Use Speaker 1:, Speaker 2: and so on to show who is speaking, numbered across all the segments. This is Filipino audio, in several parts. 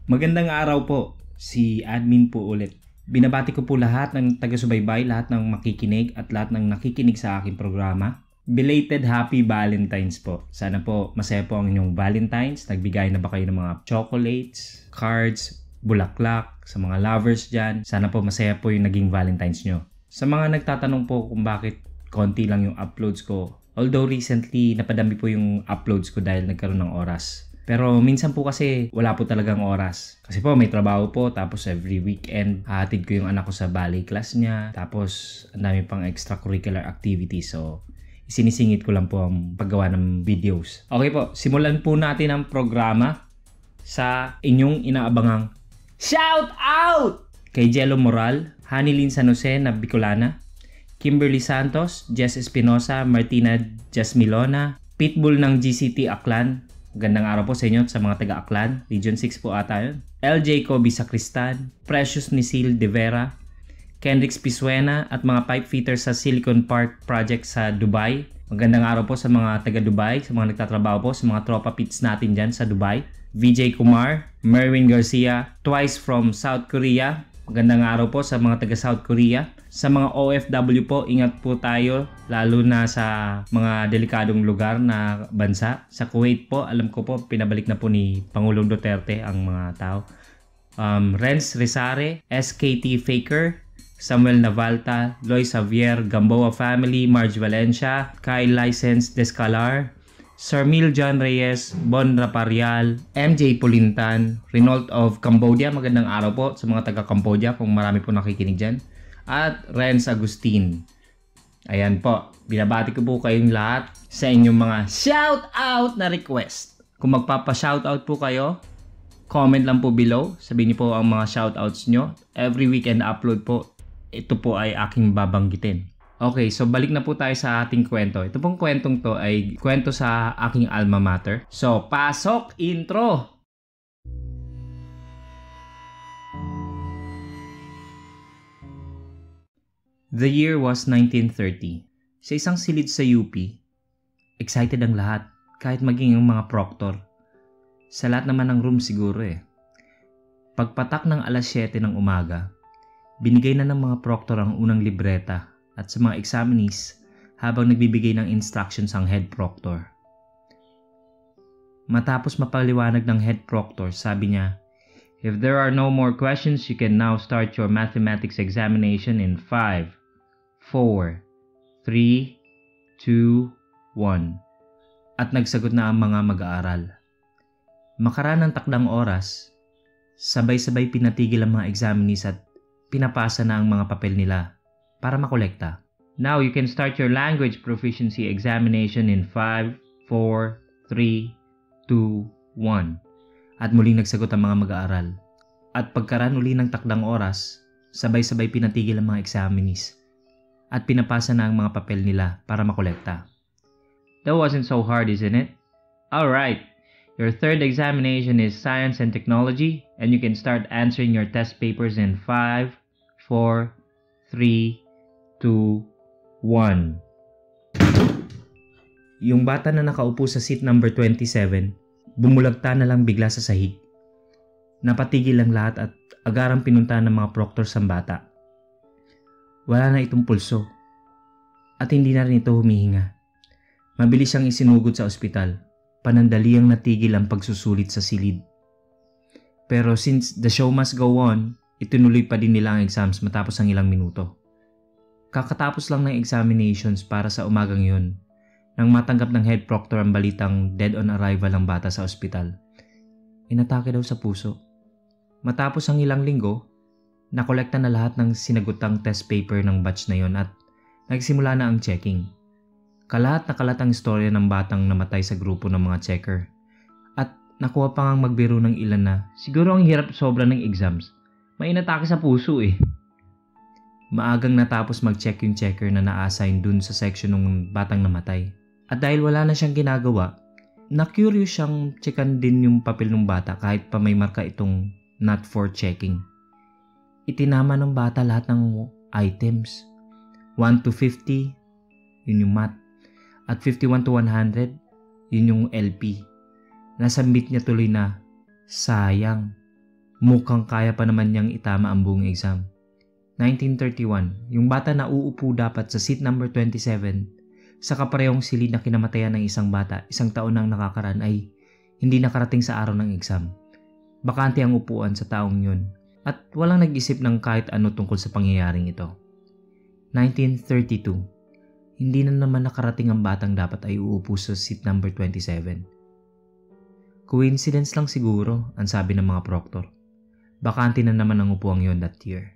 Speaker 1: Magandang araw po, si admin po ulit. Binabati ko po lahat ng taga-subaybay, lahat ng makikinig at lahat ng nakikinig sa aking programa. Belated Happy Valentine's po. Sana po masaya po ang inyong Valentine's. Nagbigay na ba kayo ng mga chocolates, cards, bulaklak sa mga lovers dyan? Sana po masaya po yung naging Valentine's nyo. Sa mga nagtatanong po kung bakit konti lang yung uploads ko, although recently napadami po yung uploads ko dahil nagkaroon ng oras. Pero minsan po kasi wala po talagang oras. Kasi po may trabaho po, tapos every weekend hahatid ko yung anak ko sa ballet class niya. Tapos ang dami pang extracurricular activities. So isinisingit ko lang po ang paggawa ng videos. Okay po, simulan po natin ang programa sa inyong inaabangang Shout Out! Kay Jello Moral, Hanilyn San Jose na Bicolana, Kimberly Santos, Jess Espinosa, Martina Jasmilona, Pitbull ng GCT Aklan. Gandang araw po sa inyo sa mga taga-Aklan. Region 6 po ata yun. LJ Kobe Sacristan, Precious Nisil De Vera, Kendrix Pisuena at mga pipe fitters sa Silicon Park Project sa Dubai. Magandang araw po sa mga taga-Dubai, sa mga nagtatrabaho po, sa mga tropa pits natin dyan sa Dubai. VJ Kumar, Merwin Garcia, Twice from South Korea. Magandang araw po sa mga taga-South Korea. Sa mga OFW po, ingat po tayo lalo na sa mga delikadong lugar na bansa. Sa Kuwait po, alam ko po, pinabalik na po ni Pangulong Duterte ang mga tao. Renz Resare, SKT Faker, Samuel Navalta, Loy Xavier, Gamboa Family, Marge Valencia, Kyle License Descalar, Sir John Reyes, Bon Raparial, MJ Pulintan, Renault of Cambodia. Magandang araw po sa mga taga-Cambodia kung marami po nakikinig dyan. At Renz Agustin. Ayan po, binabati ko po kayong lahat sa inyong mga shout-out na request. Kung magpapa-shoutout po kayo, comment lang po below. Sabihin niyo po ang mga shoutouts nyo. Every weekend upload po. Ito po ay aking babanggitin. Okay, so balik na po tayo sa ating kwento. Ito pong kwentong to ay kwento sa aking alma mater. So, pasok intro! The year was 1930. Sa isang silid sa UP, excited ang lahat, kahit maging ang mga proctor. Sa lahat naman ng room siguro eh. Pagpatak ng alas 7 ng umaga, binigay na ng mga proctor ang unang libreta at sa mga examinees habang nagbibigay ng instructions ang head proctor. Matapos mapaliwanag ng head proctor, sabi niya, "If there are no more questions, you can now start your mathematics examination in 5, 4, 3, 2, 1. At nagsagot na ang mga mag-aaral. Makaraan ng takdang oras, sabay-sabay pinatigil ang mga examinees at pinapasa na ang mga papel nila para makolekta. Now you can start your language proficiency examination in 5, 4, 3, 2, 1. At muling nagsagot ang mga mag-aaral. At pagkaraan uli ng takdang oras, sabay-sabay pinatigil ang mga examinees at pinapasa na ang mga papel nila para makolekta. That wasn't so hard, isn't it? Alright, your third examination is Science and Technology and you can start answering your test papers in 5, 4, 3, 2, 1. Yung bata na nakaupo sa seat number 27, bumulagta na lang bigla sa sahig. Napatigil ang lahat at agarang pinuntahan ng mga proctors ang bata. Wala na itong pulso at hindi na rin ito humihinga. Mabilis siyang isinugod sa ospital. Panandaliang natigil ang pagsusulit sa silid. Pero since the show must go on, itinuloy pa din nila ang exams matapos ang ilang minuto. Kakatapos lang ng examinations para sa umagang yun nang matanggap ng head proctor ang balitang dead on arrival ang bata sa ospital. Inatake daw sa puso. Matapos ang ilang linggo, nakolekta na lahat ng sinagutang test paper ng batch na yon at nagsimula na ang checking. Kalahat na kalat ang istorya ng batang namatay sa grupo ng mga checker. At nakuha pa ngang magbiro ng ilan na siguro ang hirap sobra ng exams. May inatake sa puso eh. Maagang natapos mag-check yung checker na na-assign dun sa section ng batang namatay. At dahil wala na siyang ginagawa, na-curious siyang checkan din yung papel ng bata kahit pa may marka itong not for checking. Itinama ng bata lahat ng items. 1 to 50, yun yung math. At 51 to 100, yun yung LP. Nasambit niya tuloy na, sayang, Mukhang kaya pa naman niyang itama ang buong exam. 1931, yung bata na uupo dapat sa seat number 27 sa kaparehong silid na kinamatayan ng isang bata 1 taon nang nakakaraan ay hindi nakarating sa araw ng exam. Bakante ang upuan sa taong yun at walang nag-isip ng kahit ano tungkol sa pangyayaring ito. 1932, hindi na naman nakarating ang batang dapat ay uupo sa seat number 27. Coincidence lang siguro, ang sabi ng mga proctor. Bakante na naman ang upuang yon that year.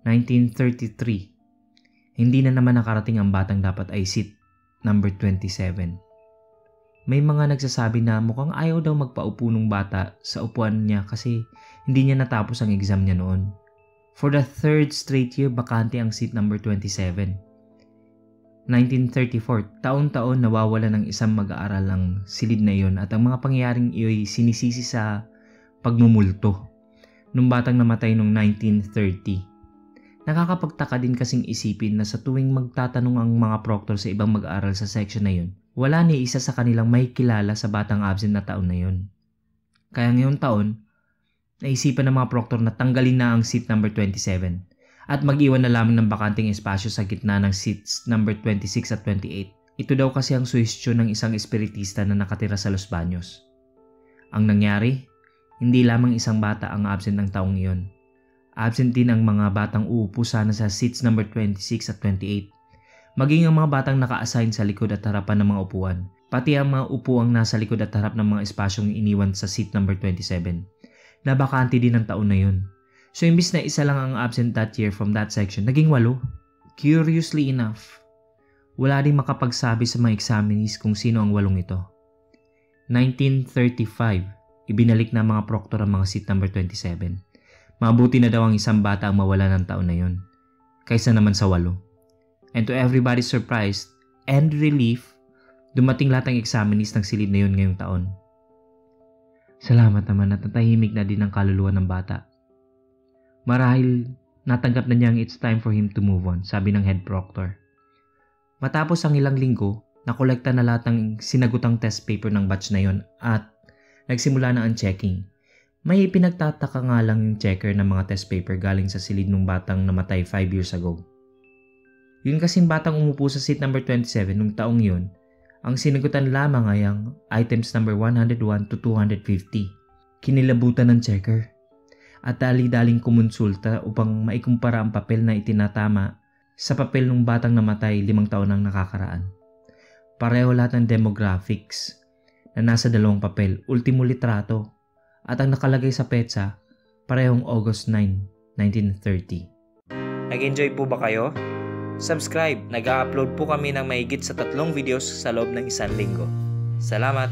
Speaker 1: 1933, hindi na naman nakarating ang batang dapat ay seat number 27. May mga nagsasabi na mukhang ayaw daw magpaupo ng bata sa upuan niya kasi hindi niya natapos ang exam niya noon. For the third straight year, bakante ang seat number 27. 1934, taon-taon nawawala ng isang mag-aaral ang silid na iyon at ang mga pangyayaring iyo'y sinisisi sa pagmumulto nung batang namatay noong 1930. Nakakapagtaka din kasing isipin na sa tuwing magtatanong ang mga proctor sa ibang mag-aaral sa section na yun, wala ni isa sa kanilang may kilala sa batang absent na taon na yun. Kaya ngayong taon, naisipan ng mga proctor na tanggalin na ang seat number 27 at mag-iwan na lamang ng bakanting espasyo sa gitna ng seats number 26 at 28. Ito daw kasi ang suhestyon ng isang espiritista na nakatira sa Los Baños. Ang nangyari, hindi lamang isang bata ang absent ng taong iyon. Absent din ang mga batang uupo sana sa seats number 26 at 28. Maging ang mga batang naka-assign sa likod at harapan ng mga upuan. Pati ang mga upuang nasa likod at harap ng mga espasyong iniwan sa seat number 27. Nabakante din ang taon na yun. So imbis na isa lang ang absent that year from that section, naging 8. Curiously enough, wala din makapagsabi sa mga examinees kung sino ang 8 ito. 1935, ibinalik na mga proctor ang mga seat number 27. Mabuti na daw ang isang bata ang mawala ng taon na yun, kaysa naman sa 8. And to everybody's surprise and relief, dumating lahat ng examinees ng silid na yun ngayong taon. Salamat naman at natahimik na din ang kaluluwa ng bata. Marahil natanggap na niyang it's time for him to move on, sabi ng head proctor. Matapos ang ilang linggo, nakolekta na lahat ng sinagutang test paper ng batch na yon at nagsimula na ang checking. May pinagtataka nga lang yung checker ng mga test paper galing sa silid ng batang namatay 5 years ago. Yun kasing batang umupo sa seat number 27 nung taong yun, ang sinagutan lamang ay ang items number 101 to 250. Kinilabutan ng checker at dali-daling kumonsulta upang maikumpara ang papel na itinatama sa papel ng batang namatay 5 taon nang nakakaraan. Pareho lahat ng demographics na nasa 2 papel, ultimo litrato, at ang nakalagay sa petsa, parehong August 9, 1930. Nag-enjoy po ba kayo? Subscribe! Nag-upload po kami ng mahigit sa 3 videos sa loob ng 1 linggo. Salamat!